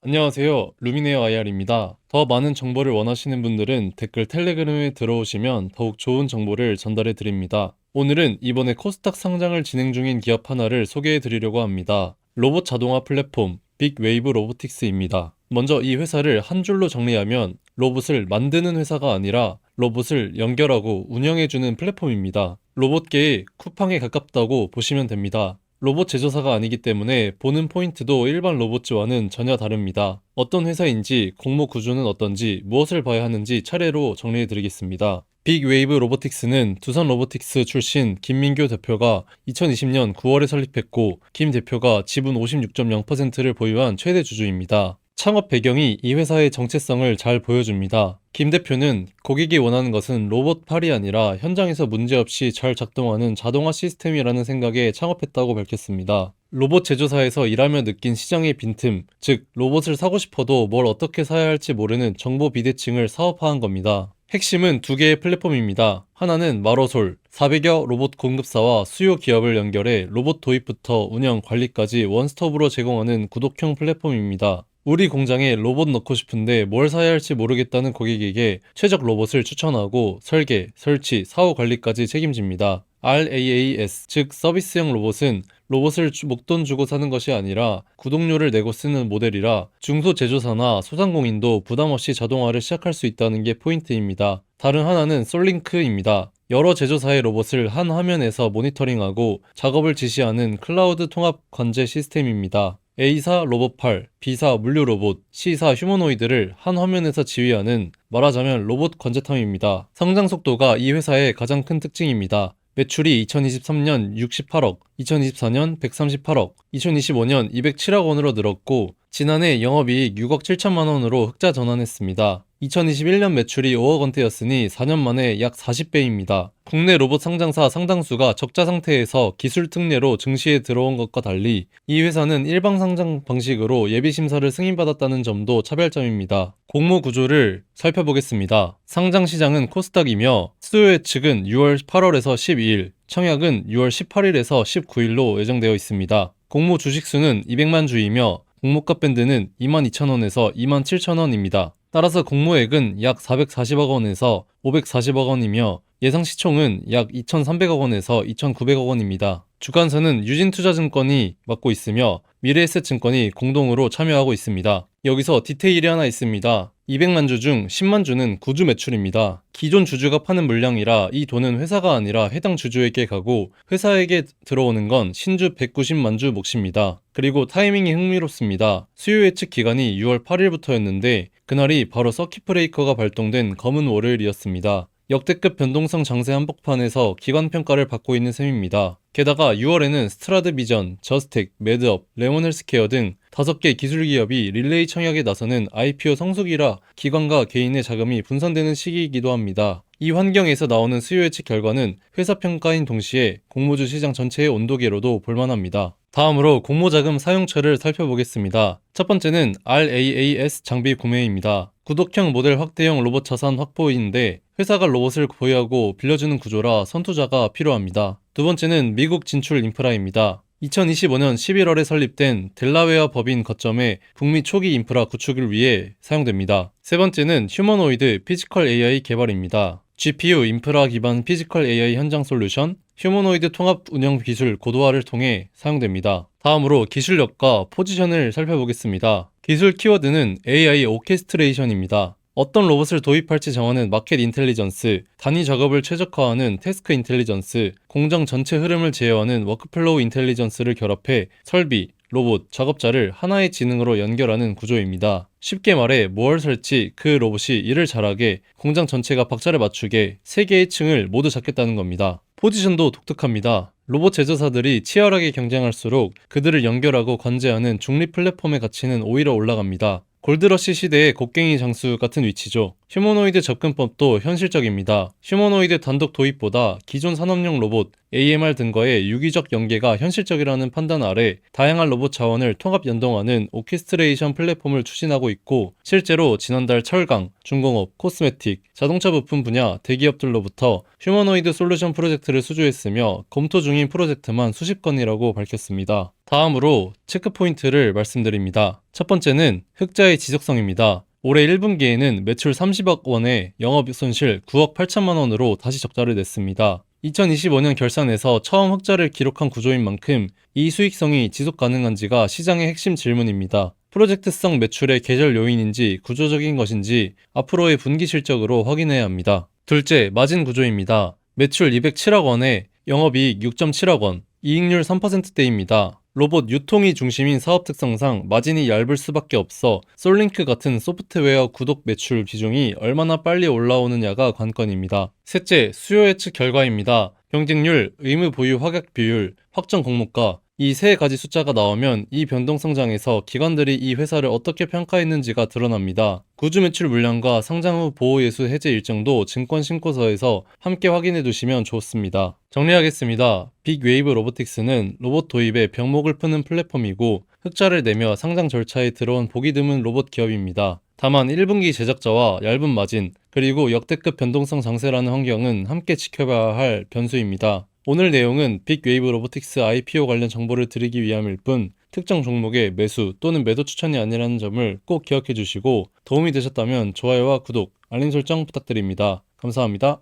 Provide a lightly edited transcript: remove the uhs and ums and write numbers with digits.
안녕하세요. 루미네어 IR입니다. 더 많은 정보를 원하시는 분들은 댓글 텔레그램에 들어오시면 더욱 좋은 정보를 전달해 드립니다. 오늘은 이번에 코스닥 상장을 진행 중인 기업 하나를 소개해 드리려고 합니다. 로봇 자동화 플랫폼 빅웨이브 로보틱스입니다. 먼저 이 회사를 한 줄로 정리하면 로봇을 만드는 회사가 아니라 로봇을 연결하고 운영해주는 플랫폼입니다. 로봇계의 쿠팡에 가깝다고 보시면 됩니다. 로봇 제조사가 아니기 때문에 보는 포인트도 일반 로봇즈와는 전혀 다릅니다. 어떤 회사인지, 공모 구조는 어떤지, 무엇을 봐야 하는지 차례로 정리해 드리겠습니다. 빅웨이브 로보틱스는 두산 로보틱스 출신 김민교 대표가 2020년 9월에 설립했고, 김 대표가 지분 56.0%를 보유한 최대 주주입니다. 창업 배경이 이 회사의 정체성을 잘 보여줍니다. 김 대표는 고객이 원하는 것은 로봇팔이 아니라 현장에서 문제없이 잘 작동하는 자동화 시스템이라는 생각에 창업했다고 밝혔습니다. 로봇 제조사에서 일하며 느낀 시장의 빈틈, 즉 로봇을 사고 싶어도 뭘 어떻게 사야 할지 모르는 정보 비대칭을 사업화한 겁니다. 핵심은 두 개의 플랫폼입니다. 하나는 마로솔, 400여 로봇 공급사와 수요 기업을 연결해 로봇 도입부터 운영, 관리까지 원스톱으로 제공하는 구독형 플랫폼입니다. 우리 공장에 로봇 넣고 싶은데 뭘 사야 할지 모르겠다는 고객에게 최적 로봇을 추천하고 설계, 설치, 사후 관리까지 책임집니다. RAAS, 즉 서비스형 로봇은 로봇을 목돈 주고 사는 것이 아니라 구독료를 내고 쓰는 모델이라 중소제조사나 소상공인도 부담없이 자동화를 시작할 수 있다는 게 포인트입니다. 다른 하나는 솔링크입니다. 여러 제조사의 로봇을 한 화면에서 모니터링하고 작업을 지시하는 클라우드 통합 관제 시스템입니다. A사 로봇팔, B사 물류 로봇, C사 휴머노이드를 한 화면에서 지휘하는 말하자면 로봇 관제탑입니다. 성장 속도가 이 회사의 가장 큰 특징입니다. 매출이 2023년 68억, 2024년 138억, 2025년 207억 원으로 늘었고 지난해 영업이익 6억 7천만 원으로 흑자 전환했습니다. 2021년 매출이 5억 원대였으니 4년 만에 약 40배입니다. 국내 로봇 상장사 상당수가 적자 상태에서 기술 특례로 증시에 들어온 것과 달리 이 회사는 일방 상장 방식으로 예비 심사를 승인받았다는 점도 차별점입니다. 공모 구조를 살펴보겠습니다. 상장 시장은 코스닥이며 수요 예측은 6월 8월에서 12일, 청약은 6월 18일에서 19일로 예정되어 있습니다. 공모 주식수는 200만 주이며 공모가 밴드는 22,000원에서 27,000원입니다. 따라서 공모액은 약 440억 원에서 540억 원이며 예상 시총은 약 2,300억 원에서 2,900억 원입니다. 주관사는 유진투자증권이 맡고 있으며 미래에셋증권이 공동으로 참여하고 있습니다. 여기서 디테일이 하나 있습니다. 200만 주 중 10만 주는 구주 매출입니다. 기존 주주가 파는 물량이라 이 돈은 회사가 아니라 해당 주주에게 가고 회사에게 들어오는 건 신주 190만 주 몫입니다. 그리고 타이밍이 흥미롭습니다. 수요 예측 기간이 6월 8일부터였는데 그날이 바로 서킷 브레이커가 발동된 검은 월요일이었습니다. 역대급 변동성 장세 한복판에서 기관 평가를 받고 있는 셈입니다. 게다가 6월에는 스트라드 비전, 저스텍, 매드업, 레몬 헬스케어 등 5개 기술 기업이 릴레이 청약에 나서는 IPO 성수기라 기관과 개인의 자금이 분산되는 시기이기도 합니다. 이 환경에서 나오는 수요 예측 결과는 회사 평가인 동시에 공모주 시장 전체의 온도계로도 볼만합니다. 다음으로 공모자금 사용처를 살펴보겠습니다. 첫 번째는 RAAS 장비 구매입니다. 구독형 모델 확대형 로봇 자산 확보인데 회사가 로봇을 보유하고 빌려주는 구조라 선투자가 필요합니다. 두 번째는 미국 진출 인프라입니다. 2025년 11월에 설립된 델라웨어 법인 거점의 북미 초기 인프라 구축을 위해 사용됩니다. 세 번째는 휴머노이드 피지컬 AI 개발입니다. GPU 인프라 기반 피지컬 AI 현장 솔루션, 휴머노이드 통합 운영 기술 고도화를 통해 사용됩니다. 다음으로 기술력과 포지션을 살펴보겠습니다. 기술 키워드는 AI 오케스트레이션입니다. 어떤 로봇을 도입할지 정하는 마켓 인텔리전스, 단위 작업을 최적화하는 태스크 인텔리전스, 공정 전체 흐름을 제어하는 워크플로우 인텔리전스를 결합해 설비, 로봇, 작업자를 하나의 지능으로 연결하는 구조입니다. 쉽게 말해 뭘 살지 그 로봇이 일을 잘하게, 공장 전체가 박자를 맞추게 3개의 층을 모두 잡겠다는 겁니다. 포지션도 독특합니다. 로봇 제조사들이 치열하게 경쟁할수록 그들을 연결하고 관제하는 중립 플랫폼의 가치는 오히려 올라갑니다. 골드러시 시대의 곡괭이 장수 같은 위치죠. 휴머노이드 접근법도 현실적입니다. 휴머노이드 단독 도입보다 기존 산업용 로봇, AMR 등과의 유기적 연계가 현실적이라는 판단 아래 다양한 로봇 자원을 통합 연동하는 오케스트레이션 플랫폼을 추진하고 있고 실제로 지난달 철강, 중공업, 코스메틱, 자동차 부품 분야 대기업들로부터 휴머노이드 솔루션 프로젝트를 수주했으며 검토 중인 프로젝트만 수십 건이라고 밝혔습니다. 다음으로 체크포인트를 말씀드립니다. 첫 번째는 흑자의 지속성입니다. 올해 1분기에는 매출 30억 원에 영업손실 9억 8천만 원으로 다시 적자를 냈습니다. 2025년 결산에서 처음 흑자를 기록한 구조인 만큼 이 수익성이 지속 가능한지가 시장의 핵심 질문입니다. 프로젝트성 매출의 계절 요인인지 구조적인 것인지 앞으로의 분기 실적으로 확인해야 합니다. 둘째, 마진 구조입니다. 매출 207억 원에 영업이익 6.7억 원, 이익률 3%대입니다. 로봇 유통이 중심인 사업 특성상 마진이 얇을 수밖에 없어 솔링크 같은 소프트웨어 구독 매출 비중이 얼마나 빨리 올라오느냐가 관건입니다. 셋째, 수요 예측 결과입니다. 경쟁률, 의무 보유 확약 비율, 확정 공모가, 이 세 가지 숫자가 나오면 이 변동 성장에서 기관들이 이 회사를 어떻게 평가했는지가 드러납니다. 구주 매출 물량과 상장 후 보호 예수 해제 일정도 증권 신고서에서 함께 확인해 두시면 좋습니다. 정리하겠습니다. 빅웨이브 로보틱스는 로봇 도입에 병목을 푸는 플랫폼이고 흑자를 내며 상장 절차에 들어온 보기 드문 로봇 기업입니다. 다만 1분기 제작자와 얇은 마진, 그리고 역대급 변동성 장세라는 환경은 함께 지켜봐야 할 변수입니다. 오늘 내용은 빅웨이브 로보틱스 IPO 관련 정보를 드리기 위함일 뿐 특정 종목의 매수 또는 매도 추천이 아니라는 점을 꼭 기억해 주시고 도움이 되셨다면 좋아요와 구독, 알림 설정 부탁드립니다. 감사합니다.